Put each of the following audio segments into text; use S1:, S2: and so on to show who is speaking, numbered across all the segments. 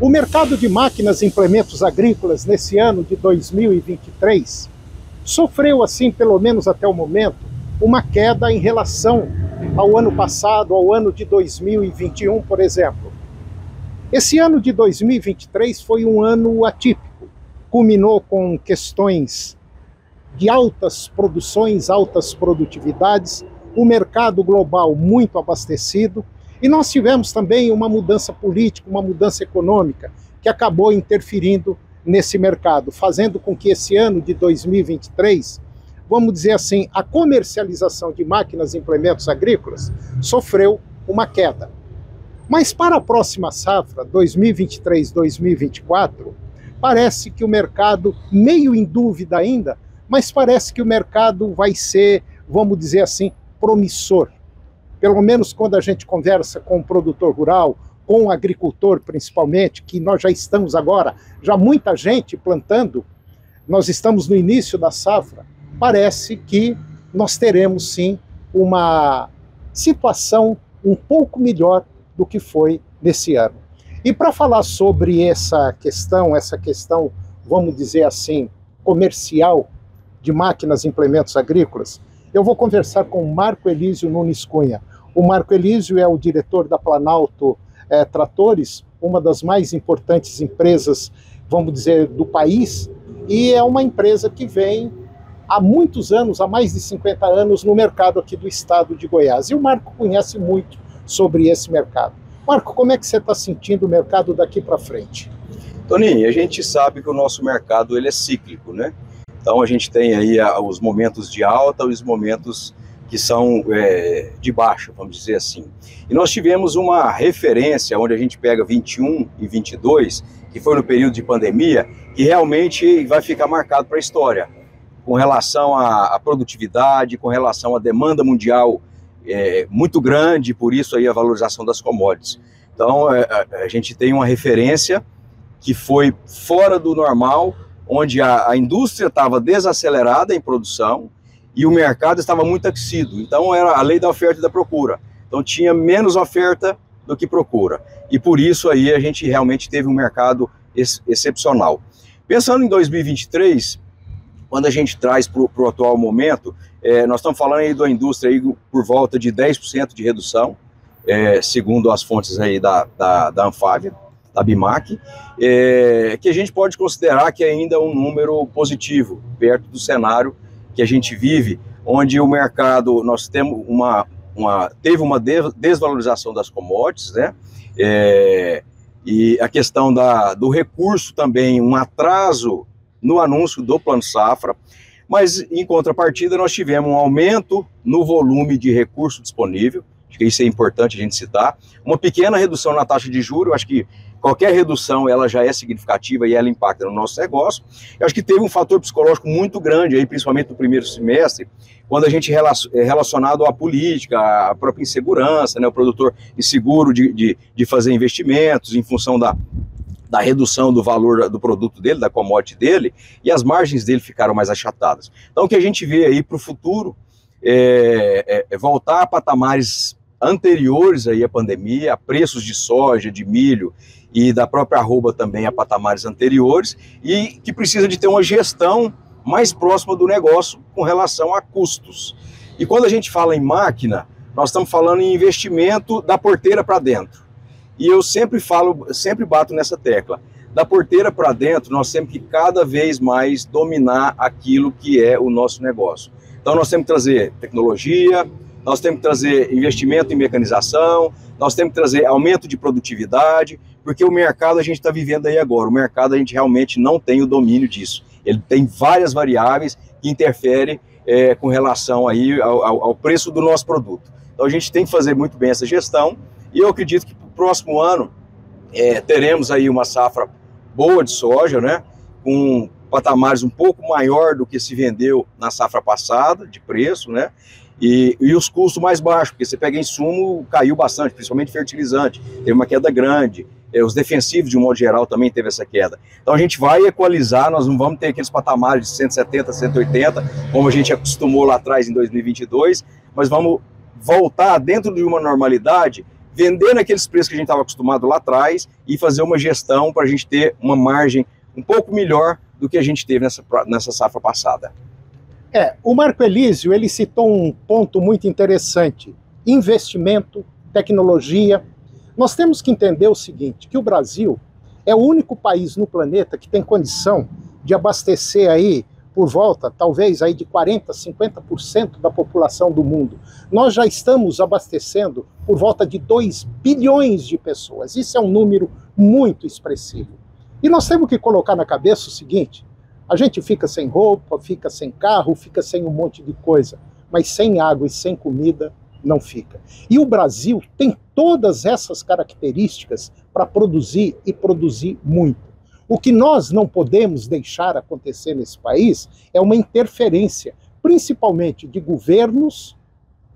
S1: O mercado de máquinas e implementos agrícolas nesse ano de 2023 sofreu, assim, pelo menos até o momento, uma queda em relação ao ano passado, ao ano de 2021, por exemplo. Esse ano de 2023 foi um ano atípico, culminou com questões de altas produções, altas produtividades, o mercado global muito abastecido, e nós tivemos também uma mudança política, uma mudança econômica, que acabou interferindo nesse mercado, fazendo com que esse ano de 2023, vamos dizer assim, a comercialização de máquinas e implementos agrícolas sofreu uma queda. Mas para a próxima safra, 2023-2024, parece que o mercado, meio em dúvida ainda, mas parece que o mercado vai ser, vamos dizer assim, promissor. Pelo menos quando a gente conversa com o produtor rural, com o agricultor principalmente, que nós já estamos agora, já muita gente plantando, nós estamos no início da safra, parece que nós teremos sim uma situação um pouco melhor do que foi nesse ano. E para falar sobre essa questão, vamos dizer assim, comercial de máquinas e implementos agrícolas, eu vou conversar com o Marco Elísio Nunes Cunha. O Marco Elísio é o diretor da Planalto Tratores, uma das mais importantes empresas, vamos dizer, do país, e é uma empresa que vem há muitos anos, há mais de 50 anos, no mercado aqui do estado de Goiás. E o Marco conhece muito sobre esse mercado. Marco, como é que você está sentindo o mercado daqui para frente?
S2: Toninho, a gente sabe que o nosso mercado ele é cíclico, né? Então a gente tem aí os momentos de alta e os momentos que são de baixa, vamos dizer assim. E nós tivemos uma referência onde a gente pega 21 e 22, que foi no período de pandemia, que realmente vai ficar marcado para a história, com relação à produtividade, com relação à demanda mundial muito grande, por isso aí a valorização das commodities. Então a gente tem uma referência que foi fora do normal, onde a indústria estava desacelerada em produção e o mercado estava muito aquecido. Então era a lei da oferta e da procura. Então tinha menos oferta do que procura. E por isso aí a gente realmente teve um mercado excepcional. Pensando em 2023, quando a gente traz para o atual momento, nós estamos falando aí da indústria aí por volta de 10% de redução, segundo as fontes aí da Anfávia, da BIMAC, que a gente pode considerar que ainda é um número positivo, perto do cenário que a gente vive, onde o mercado, nós temos teve uma desvalorização das commodities, né? E a questão do recurso também, um atraso no anúncio do Plano Safra, mas em contrapartida nós tivemos um aumento no volume de recurso disponível, acho que isso é importante a gente citar, uma pequena redução na taxa de juros, acho que qualquer redução ela já é significativa e ela impacta no nosso negócio. Eu acho que teve um fator psicológico muito grande, aí, principalmente no primeiro semestre, quando a gente relacionado à política, à própria insegurança, né, o produtor inseguro de fazer investimentos em função da redução do valor do produto dele, da commodity dele, e as margens dele ficaram mais achatadas. Então o que a gente vê aí para o futuro é voltar a patamares anteriores aí à pandemia, a preços de soja, de milho e da própria arroba também a patamares anteriores, e que precisa de ter uma gestão mais próxima do negócio com relação a custos. E quando a gente fala em máquina, nós estamos falando em investimento da porteira para dentro. E eu sempre bato nessa tecla. Da porteira para dentro, nós temos que cada vez mais dominar aquilo que é o nosso negócio. Então nós temos que trazer tecnologia, nós temos que trazer investimento em mecanização, nós temos que trazer aumento de produtividade, porque o mercado a gente está vivendo aí agora, o mercado a gente realmente não tem o domínio disso. Ele tem várias variáveis que interferem com relação aí ao preço do nosso produto. Então a gente tem que fazer muito bem essa gestão, e eu acredito que para o próximo ano teremos aí uma safra boa de soja, né, com patamares um pouco maior do que se vendeu na safra passada, de preço, né, e os custos mais baixos, porque você pega insumo, caiu bastante, principalmente fertilizante, teve uma queda grande, os defensivos de um modo geral também teve essa queda. Então a gente vai equalizar, nós não vamos ter aqueles patamares de 170, 180, como a gente acostumou lá atrás em 2022, mas vamos voltar dentro de uma normalidade vender naqueles preços que a gente estava acostumado lá atrás e fazer uma gestão para a gente ter uma margem um pouco melhor do que a gente teve nessa safra passada.
S1: O Marco Elísio, ele citou um ponto muito interessante: investimento, tecnologia. Nós temos que entender o seguinte, que o Brasil é o único país no planeta que tem condição de abastecer aí por volta, talvez, aí de 40%, 50% da população do mundo. Nós já estamos abastecendo por volta de 2 bilhões de pessoas. Isso é um número muito expressivo. E nós temos que colocar na cabeça o seguinte: a gente fica sem roupa, fica sem carro, fica sem um monte de coisa, mas sem água e sem comida não fica. E o Brasil tem todas essas características para produzir e produzir muito. O que nós não podemos deixar acontecer nesse país é uma interferência, principalmente de governos,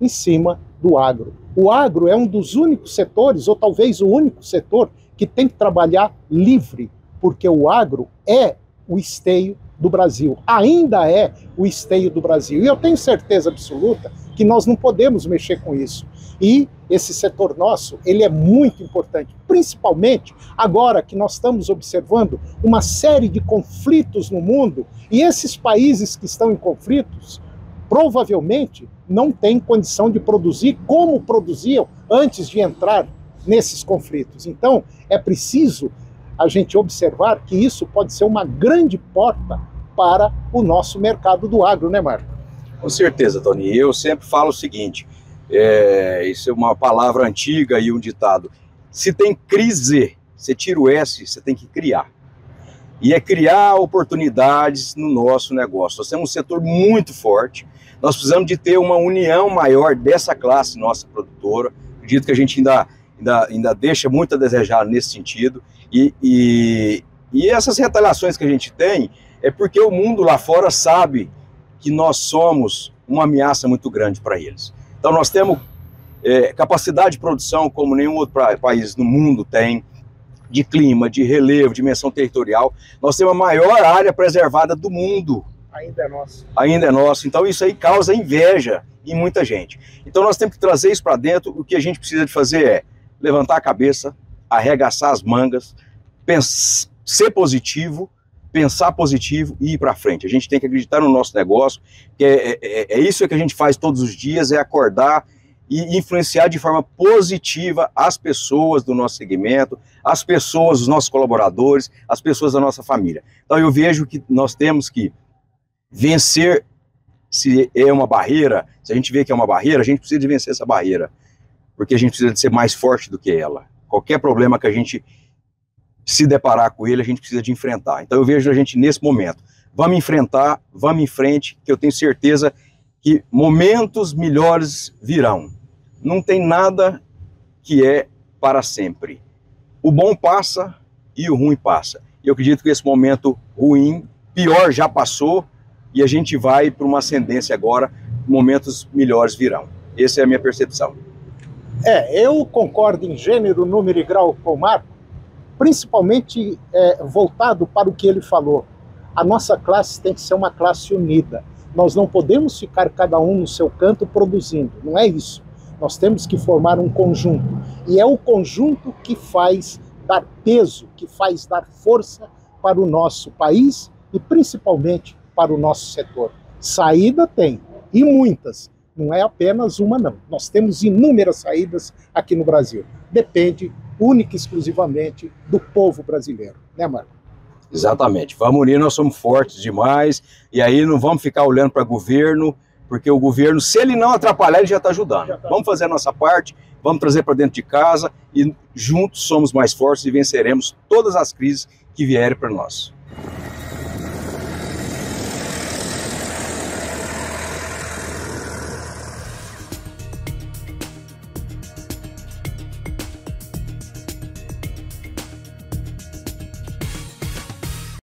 S1: em cima do agro. O agro é um dos únicos setores, ou talvez o único setor, que tem que trabalhar livre, porque o agro é o esteio do Brasil, ainda é o esteio do Brasil. E eu tenho certeza absoluta que nós não podemos mexer com isso. E esse setor nosso, ele é muito importante, principalmente agora que nós estamos observando uma série de conflitos no mundo, e esses países que estão em conflitos provavelmente não têm condição de produzir como produziam antes de entrar nesses conflitos. Então, é preciso a gente observar que isso pode ser uma grande porta para o nosso mercado do agro, né, Marco?
S2: Com certeza, Tony. Eu sempre falo o seguinte, isso é uma palavra antiga e um ditado: se tem crise, você tira o S, você tem que criar. E é criar oportunidades no nosso negócio. Nós temos um setor muito forte, nós precisamos de ter uma união maior dessa classe nossa produtora. Acredito que a gente ainda deixa muito a desejar nesse sentido. E essas retaliações que a gente tem é porque o mundo lá fora sabe que nós somos uma ameaça muito grande para eles. Então nós temos capacidade de produção como nenhum outro país no mundo tem, de clima, de relevo, dimensão territorial. Nós temos a maior área preservada do mundo.
S1: Ainda é nosso.
S2: Ainda é nosso. Então isso aí causa inveja em muita gente. Então nós temos que trazer isso para dentro. O que a gente precisa de fazer é levantar a cabeça, arregaçar as mangas, ser positivo, pensar positivo e ir para frente. A gente tem que acreditar no nosso negócio, que é isso que a gente faz todos os dias, é acordar e influenciar de forma positiva as pessoas do nosso segmento, as pessoas, os nossos colaboradores, as pessoas da nossa família. Então eu vejo que nós temos que vencer, se é uma barreira, se a gente vê que é uma barreira, a gente precisa de vencer essa barreira, porque a gente precisa de ser mais forte do que ela. Qualquer problema que a gente se deparar com ele, a gente precisa de enfrentar. Então eu vejo a gente nesse momento. Vamos enfrentar, vamos em frente, que eu tenho certeza que momentos melhores virão. Não tem nada que é para sempre. O bom passa e o ruim passa. E eu acredito que esse momento ruim, pior, já passou, e a gente vai para uma ascendência agora, momentos melhores virão. Essa é a minha percepção.
S1: Eu concordo em gênero, número e grau com o Marco, principalmente voltado para o que ele falou. A nossa classe tem que ser uma classe unida. Nós não podemos ficar cada um no seu canto produzindo, não é isso. Nós temos que formar um conjunto. E é o conjunto que faz dar peso, que faz dar força para o nosso país e principalmente para o nosso setor. Saída tem, e muitas. Não é apenas uma, não. Nós temos inúmeras saídas aqui no Brasil. Depende única e exclusivamente do povo brasileiro, né, Marco?
S2: Exatamente. Vamos unir, nós somos fortes demais, e aí não vamos ficar olhando para o governo, porque o governo, se ele não atrapalhar, ele já está ajudando. Vamos fazer a nossa parte, vamos trazer para dentro de casa, e juntos somos mais fortes e venceremos todas as crises que vierem para nós.